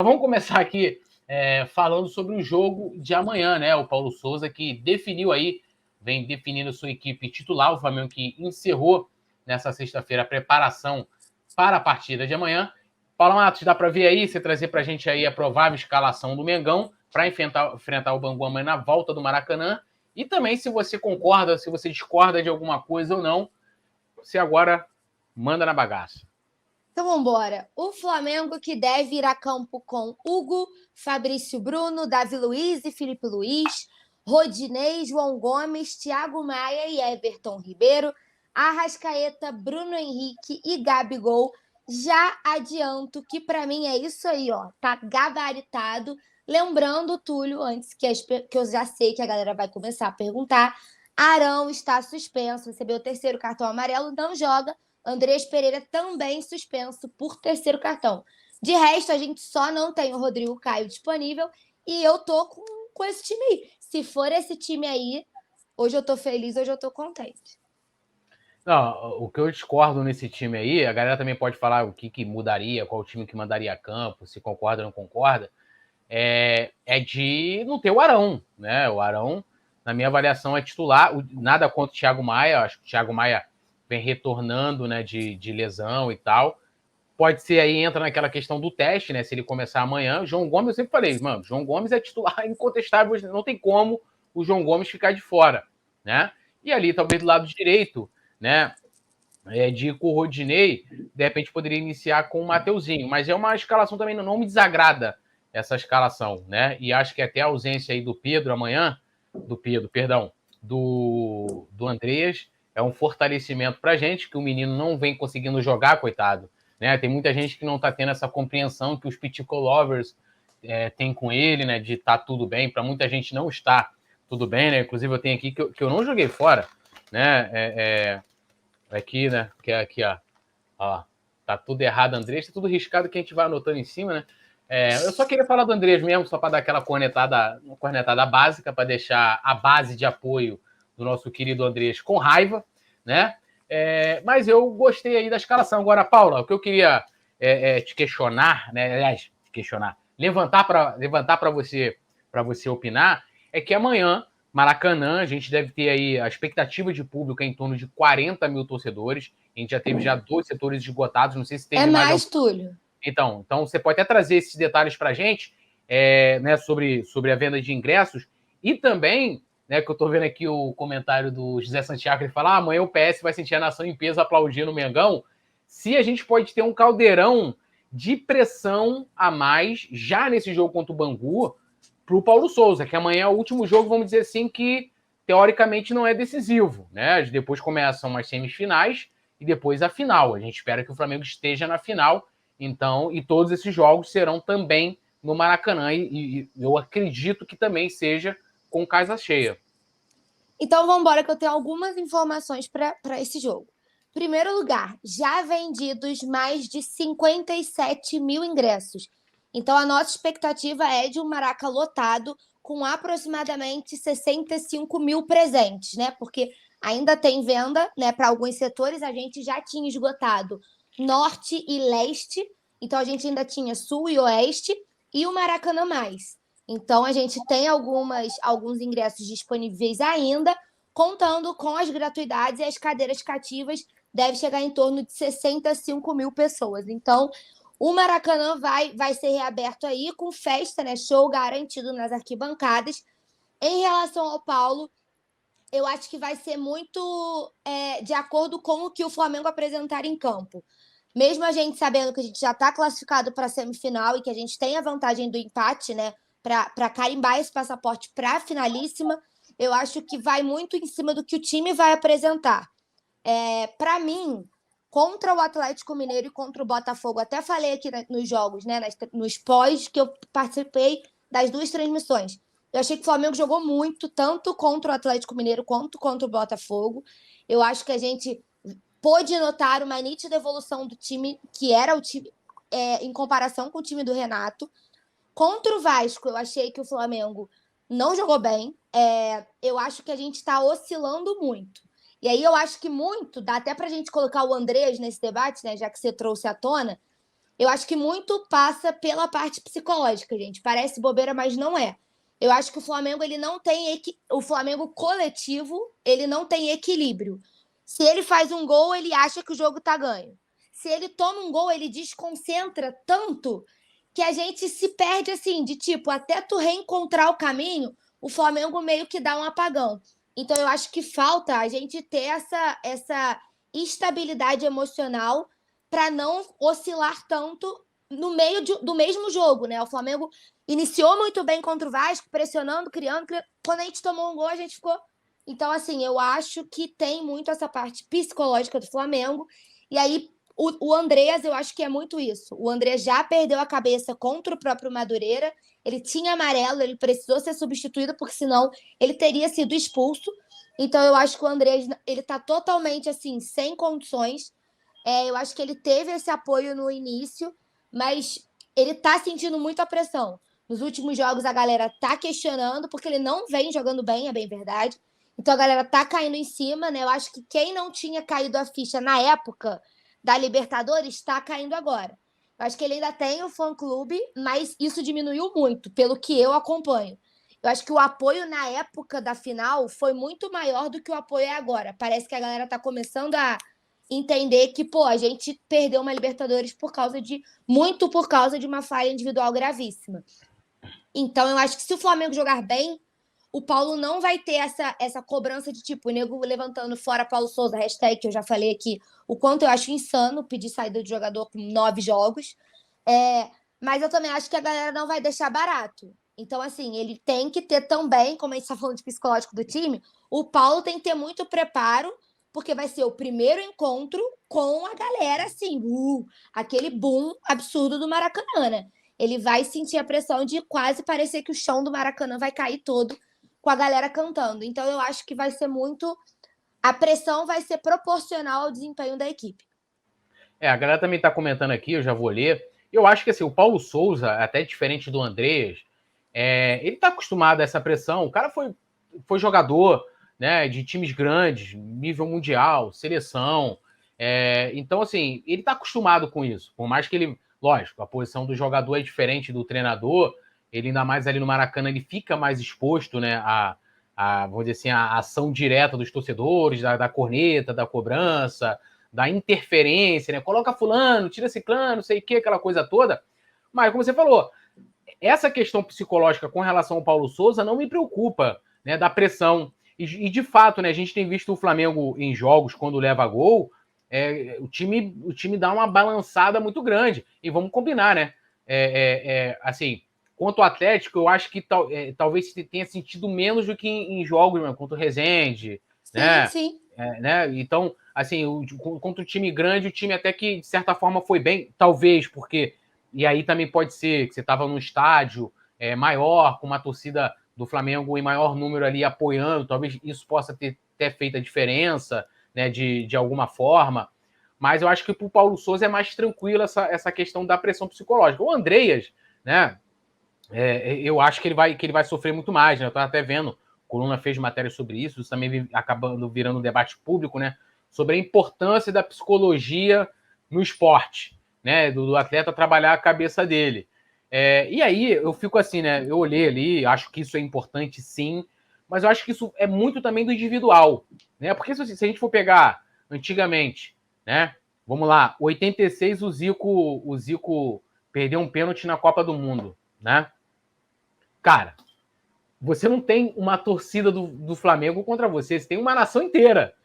Vamos começar aqui falando sobre o jogo de amanhã, né? O Paulo Souza que definiu aí, vem definindo sua equipe titular, o Flamengo que encerrou nessa sexta-feira a preparação para a partida de amanhã. Paulo Matos, dá para ver aí, você trazer para a gente aí a provável escalação do Mengão para enfrentar o Bangu amanhã na volta do Maracanã. E também se você concorda, se você discorda de alguma coisa ou não, você agora manda na bagaça. Então vamos embora. O Flamengo que deve ir a campo com Hugo, Fabrício Bruno, Davi Luiz e Felipe Luiz, Rodinei, João Gomes, Thiago Maia e Everton Ribeiro, Arrascaeta, Bruno Henrique e Gabigol. Já adianto que para mim é isso aí, ó. Tá gabaritado. Lembrando, Túlio, antes que eu já sei que a galera vai começar a perguntar, Arão está suspenso, recebeu o terceiro cartão amarelo, não joga. Andrés Pereira também suspenso por terceiro cartão. De resto, a gente só não tem o Rodrigo Caio disponível e eu tô com esse time aí. Se for esse time aí, hoje eu tô feliz, hoje eu tô contente. Não, o que eu discordo nesse time aí, a galera também pode falar o que mudaria, qual time que mandaria a campo, se concorda ou não concorda, é de não ter o Arão, né? O Arão, na minha avaliação, é titular. Nada contra o Thiago Maia, acho que o Thiago Maia vem retornando, né, de lesão e tal. Pode ser aí, entra naquela questão do teste, né? Se ele começar amanhã. O João Gomes, eu sempre falei, mano, João Gomes é titular incontestável, não tem como o João Gomes ficar de fora, né? E ali, talvez do lado direito, né? De com o Rodinei, de repente poderia iniciar com o Mateuzinho, mas é uma escalação também, não me desagrada essa escalação, né? E acho que até a ausência aí do Pedro amanhã, do Andreas, é um fortalecimento pra gente, que o menino não vem conseguindo jogar, coitado, né? Tem muita gente que não tá tendo essa compreensão que os Pitico Lovers têm com ele, né? De tá tudo bem, para muita gente não está tudo bem, né? Inclusive eu tenho aqui que eu não joguei fora, né? Aqui, né? Que é aqui, ó. Tá tudo errado, Andrés. Tá tudo riscado que a gente vai anotando em cima, né? Eu só queria falar do Andrés mesmo, só para dar aquela cornetada básica, para deixar a base de apoio do nosso querido Andrés com raiva, né? Mas eu gostei aí da escalação. Agora, Paula, o que eu queria te questionar, né? Aliás, te questionar, levantar para você opinar, é que amanhã Maracanã, a gente deve ter aí a expectativa de público em torno de 40 mil torcedores. A gente já teve 2 setores esgotados, não sei se teve mais algum. Túlio. Então você pode até trazer esses detalhes para a gente, né, sobre a venda de ingressos. E também, né, que eu estou vendo aqui o comentário do José Santiago, ele fala, amanhã o PS vai sentir a nação em peso aplaudindo o Mengão. Se a gente pode ter um caldeirão de pressão a mais, já nesse jogo contra o Bangu, para o Paulo Souza, que amanhã é o último jogo, vamos dizer assim, que teoricamente não é decisivo, né? Depois começam as semifinais e depois a final. A gente espera que o Flamengo esteja na final, então, e todos esses jogos serão também no Maracanã, e eu acredito que também seja com casa cheia. Então vamos embora que eu tenho algumas informações para esse jogo. Primeiro lugar, já vendidos mais de 57 mil ingressos. Então a nossa expectativa é de um Maraca lotado com aproximadamente 65 mil presentes, né? Porque ainda tem venda, né? Para alguns setores a gente já tinha esgotado norte e leste, então a gente ainda tinha sul e oeste e o Maracanã mais. Então a gente tem alguns ingressos disponíveis ainda, contando com as gratuidades e as cadeiras cativas, deve chegar em torno de 65 mil pessoas. Então, o Maracanã vai ser reaberto aí com festa, né? Show garantido nas arquibancadas. Em relação ao Paulo, eu acho que vai ser muito de acordo com o que o Flamengo apresentar em campo. Mesmo a gente sabendo que a gente já está classificado para a semifinal e que a gente tem a vantagem do empate, né? Para carimbar esse passaporte para a finalíssima, eu acho que vai muito em cima do que o time vai apresentar. Para mim, contra o Atlético Mineiro e contra o Botafogo, até falei aqui nos jogos, né, nos pós que eu participei das 2 transmissões. Eu achei que o Flamengo jogou muito, tanto contra o Atlético Mineiro quanto contra o Botafogo. Eu acho que a gente pôde notar uma nítida evolução do time, que era o time em comparação com o time do Renato. Contra o Vasco, eu achei que o Flamengo não jogou bem. Eu acho que a gente está oscilando muito. E aí eu acho que muito, dá até para a gente colocar o Andrés nesse debate, né, já que você trouxe à tona, Eu acho que muito passa pela parte psicológica, gente. Parece bobeira, mas não é. Eu acho que o Flamengo ele não tem o Flamengo coletivo, ele não tem equilíbrio. Se ele faz um gol, ele acha que o jogo tá ganho. Se ele toma um gol, ele desconcentra tanto que a gente se perde assim, de tipo, até tu reencontrar o caminho, o Flamengo meio que dá um apagão. Então eu acho que falta a gente ter essa estabilidade emocional para não oscilar tanto no meio do mesmo jogo, né? O Flamengo iniciou muito bem contra o Vasco, pressionando, criando. Quando a gente tomou um gol, a gente ficou. Então, assim, eu acho que tem muito essa parte psicológica do Flamengo. E aí, o Andreas, eu acho que é muito isso. O Andreas já perdeu a cabeça contra o próprio Madureira. Ele tinha amarelo, ele precisou ser substituído, porque senão ele teria sido expulso. Então, eu acho que o Andreas, ele tá totalmente, assim, sem condições. Eu acho que ele teve esse apoio no início, mas ele tá sentindo muita pressão. Nos últimos jogos a galera tá questionando, porque ele não vem jogando bem, é bem verdade. Então a galera tá caindo em cima, né? Eu acho que quem não tinha caído a ficha na época da Libertadores está caindo agora. Eu acho que ele ainda tem o fã-clube, mas isso diminuiu muito, pelo que eu acompanho. Eu acho que o apoio na época da final foi muito maior do que o apoio é agora. Parece que a galera tá começando a entender que, pô, a gente perdeu uma Libertadores muito por causa de uma falha individual gravíssima. Então, eu acho que se o Flamengo jogar bem, o Paulo não vai ter essa cobrança de tipo, o nego levantando fora Paulo Souza, hashtag que eu já falei aqui, o quanto eu acho insano pedir saída de jogador com 9 jogos. Mas eu também acho que a galera não vai deixar barato. Então, assim, ele tem que ter também, como a gente está falando de psicológico do time, o Paulo tem que ter muito preparo, porque vai ser o primeiro encontro com a galera, assim, aquele boom absurdo do Maracanã, né? Ele vai sentir a pressão de quase parecer que o chão do Maracanã vai cair todo com a galera cantando. Então, eu acho que vai ser muito... A pressão vai ser proporcional ao desempenho da equipe. A galera também está comentando aqui, eu já vou ler. Eu acho que assim, o Paulo Souza, até diferente do Andreas, ele está acostumado a essa pressão. O cara foi jogador, né, de times grandes, nível mundial, seleção. Então, assim, ele está acostumado com isso. Por mais que ele, lógico, a posição do jogador é diferente do treinador, ele ainda mais ali no Maracanã, ele fica mais exposto, né, vamos dizer assim, a ação direta dos torcedores, da corneta, da cobrança, da interferência, né? Coloca fulano, tira ciclano, não sei o que, aquela coisa toda. Mas, como você falou, essa questão psicológica com relação ao Paulo Souza não me preocupa, né? Da pressão. E de fato, né? A gente tem visto o Flamengo em jogos, quando leva gol, o time dá uma balançada muito grande. E vamos combinar, né? Assim, quanto ao Atlético, eu acho que talvez tenha sentido menos do que em jogos, né? Contra o Resende, sim, né? Sim. Né? Então, assim, contra o time grande, o time até que, de certa forma, foi bem, talvez, porque... E aí também pode ser que você estava num estádio maior, com uma torcida do Flamengo em maior número ali apoiando, talvez isso possa ter feito a diferença, né, de alguma forma. Mas eu acho que para o Paulo Souza é mais tranquilo essa questão da pressão psicológica. O Andreas, né, eu acho que ele vai sofrer muito mais, né? Eu estava até vendo, a Coluna fez matéria sobre isso também acabando virando um debate público, né? Sobre a importância da psicologia no esporte, né? Do atleta trabalhar a cabeça dele. E aí eu fico assim, né? Eu olhei ali, acho que isso é importante sim, mas eu acho que isso é muito também do individual, né? Porque se a gente for pegar antigamente, né? Vamos lá, 86 o Zico perdeu um pênalti na Copa do Mundo, né? Cara, você não tem uma torcida do Flamengo contra você, você tem uma nação inteira,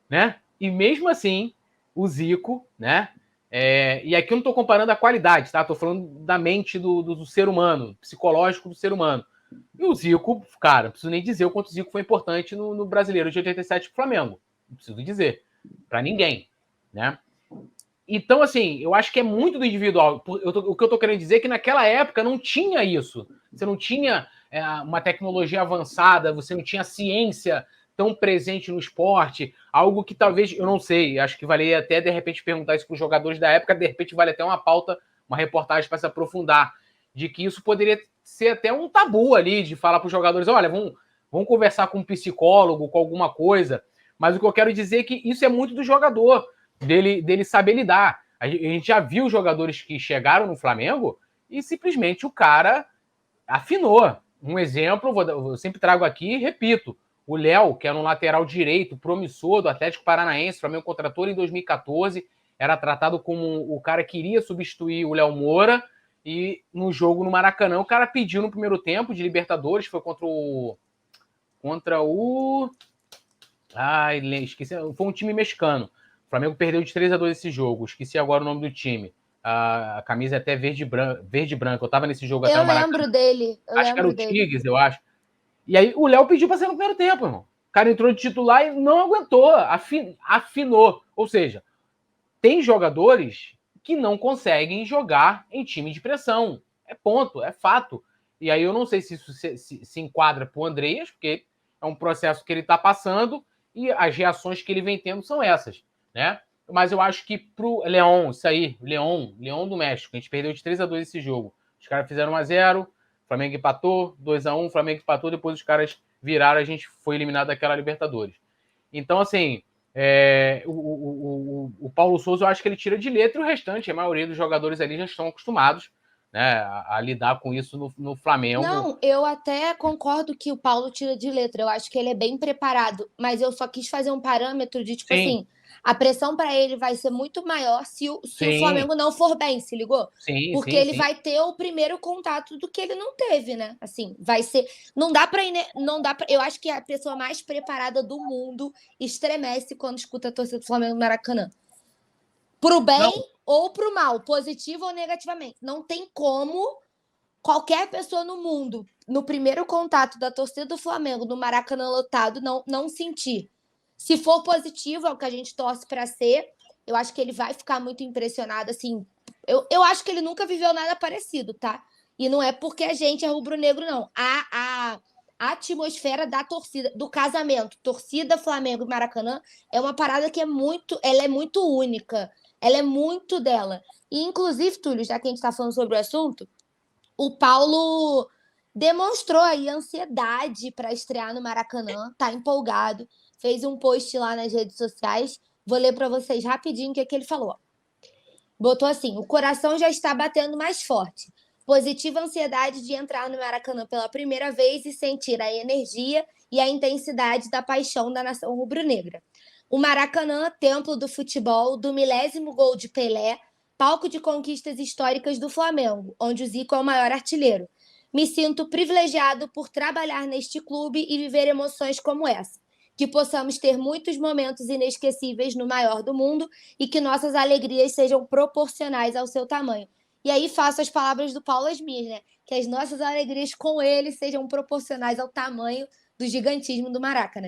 né? E mesmo assim, o Zico, né? E aqui eu não estou comparando a qualidade, tá? Estou falando da mente do ser humano, psicológico do ser humano. E o Zico, cara, não preciso nem dizer o quanto o Zico foi importante no Brasileiro de 87 pro Flamengo. Não preciso dizer. Para ninguém, né? Então, assim, eu acho que é muito do individual. O que eu tô querendo dizer é que naquela época não tinha isso. Você não tinha uma tecnologia avançada, você não tinha ciência tão presente no esporte, algo que talvez, eu não sei, acho que valeria até, de repente, perguntar isso para os jogadores da época, de repente vale até uma pauta, uma reportagem para se aprofundar, de que isso poderia ser até um tabu ali, de falar para os jogadores, olha, vamos conversar com um psicólogo, com alguma coisa, mas o que eu quero dizer é que isso é muito do jogador, dele saber lidar. A gente já viu jogadores que chegaram no Flamengo e simplesmente o cara afinou. Um exemplo, eu sempre trago aqui e repito. O Léo, que era um lateral direito, promissor do Atlético Paranaense, o Flamengo contratou ele em 2014, era tratado como o cara que iria substituir o Léo Moura, e no jogo no Maracanã, o cara pediu no primeiro tempo de Libertadores, foi contra o... Ai, esqueci, foi um time mexicano. O Flamengo perdeu de 3-2 esse jogo, esqueci agora o nome do time. A camisa é até verde e branca. Eu tava nesse jogo até Eu no Maracanã. lembro dele. Acho que era o Tigres, eu acho. E aí o Léo pediu para sair no primeiro tempo, irmão. O cara entrou de titular e não aguentou, afinou. Ou seja, tem jogadores que não conseguem jogar em time de pressão. É ponto, é fato. E aí eu não sei se isso se enquadra para o Andreas, porque é um processo que ele está passando e as reações que ele vem tendo são essas, né? Mas eu acho que pro Leão, isso aí, Leão do México, a gente perdeu de 3-2 esse jogo. Os caras fizeram 1-0, Flamengo empatou, 2-1, Flamengo empatou, depois os caras viraram, a gente foi eliminado daquela Libertadores. Então, assim, o Paulo Souza, eu acho que ele tira de letra, e o restante, a maioria dos jogadores ali já estão acostumados, né, a lidar com isso no Flamengo. Não, eu até concordo que o Paulo tira de letra. Eu acho que ele é bem preparado, mas eu só quis fazer um parâmetro de, tipo assim, a pressão para ele vai ser muito maior se o Flamengo não for bem, se ligou? Porque ele vai ter o primeiro contato do que ele não teve, né? Assim, vai ser. Não dá para eu acho que a pessoa mais preparada do mundo estremece quando escuta a torcida do Flamengo no Maracanã. Pro bem ou pro mal, positivo ou negativamente. Não tem como qualquer pessoa no mundo, no primeiro contato da torcida do Flamengo no Maracanã lotado, não sentir. Se for positivo, é o que a gente torce para ser, eu acho que ele vai ficar muito impressionado, assim. Eu acho que ele nunca viveu nada parecido, tá? E não é porque a gente é rubro-negro, não. A atmosfera da torcida, do casamento, torcida Flamengo e Maracanã, é uma parada que ela é muito única. Ela é muito dela. E, inclusive, Túlio, já que a gente está falando sobre o assunto, o Paulo demonstrou aí ansiedade para estrear no Maracanã, tá empolgado, fez um post lá nas redes sociais. Vou ler para vocês rapidinho o que ele falou. Botou assim: o coração já está batendo mais forte. Positiva ansiedade de entrar no Maracanã pela primeira vez e sentir a energia e a intensidade da paixão da nação rubro-negra. O Maracanã, templo do futebol, do milésimo gol de Pelé, palco de conquistas históricas do Flamengo, onde o Zico é o maior artilheiro. Me sinto privilegiado por trabalhar neste clube e viver emoções como essa. Que possamos ter muitos momentos inesquecíveis no maior do mundo e que nossas alegrias sejam proporcionais ao seu tamanho. E aí faço as palavras do Paulo as minhas, né? Que as nossas alegrias com ele sejam proporcionais ao tamanho do gigantismo do Maracanã.